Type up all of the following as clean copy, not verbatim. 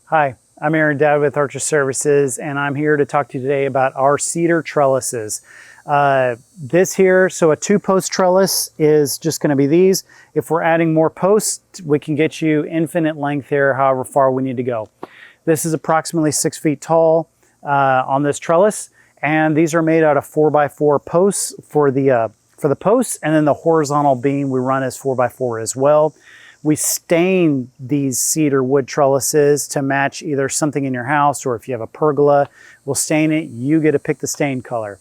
Hi, I'm Aaron Dowd with Archer Services, and I'm here to talk to you today about our cedar trellises. This here, so a 2-post trellis is just going to be these. If we're adding more posts, we can get you infinite length here, however far we need to go. This is approximately 6 feet tall on this trellis, and these are made out of 4x4 posts for the posts, and then the horizontal beam we run as 4x4 as well. We stain these cedar wood trellises to match either something in your house, or if you have a pergola, we'll stain it. You get to pick the stain color.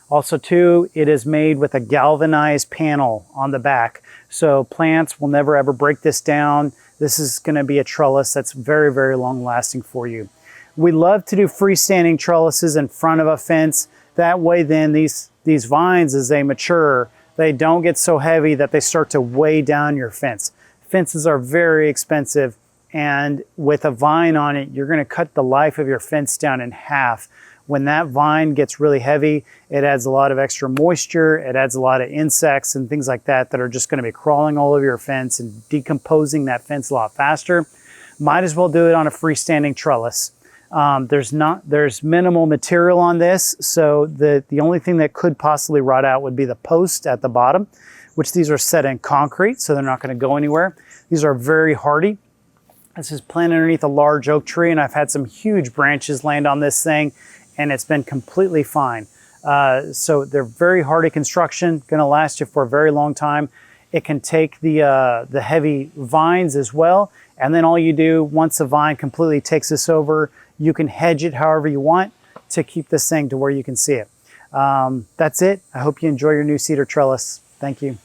Also too, it is made with a galvanized panel on the back. So plants will never ever break this down. This is going to be a trellis that's very, very long lasting for you. We love to do freestanding trellises in front of a fence. That way then these vines, as they mature, they don't get so heavy that they start to weigh down your fence. Fences are very expensive, and with a vine on it, you're going to cut the life of your fence down in half. When that vine gets really heavy, it adds a lot of extra moisture, it adds a lot of insects and things like that that are just going to be crawling all over your fence and decomposing that fence a lot faster. Might as well do it on a freestanding trellis. There's minimal material on this, so the only thing that could possibly rot out would be the post at the bottom, which these are set in concrete, so they're not going to go anywhere. These are very hardy. This is planted underneath a large oak tree, and I've had some huge branches land on this thing, and it's been completely fine. So they're very hardy construction, going to last you for a very long time. It can take the heavy vines as well, and then all you do, once the vine completely takes this over, you can hedge it however you want to keep this thing to where you can see it. That's it. I hope you enjoy your new cedar trellis. Thank you.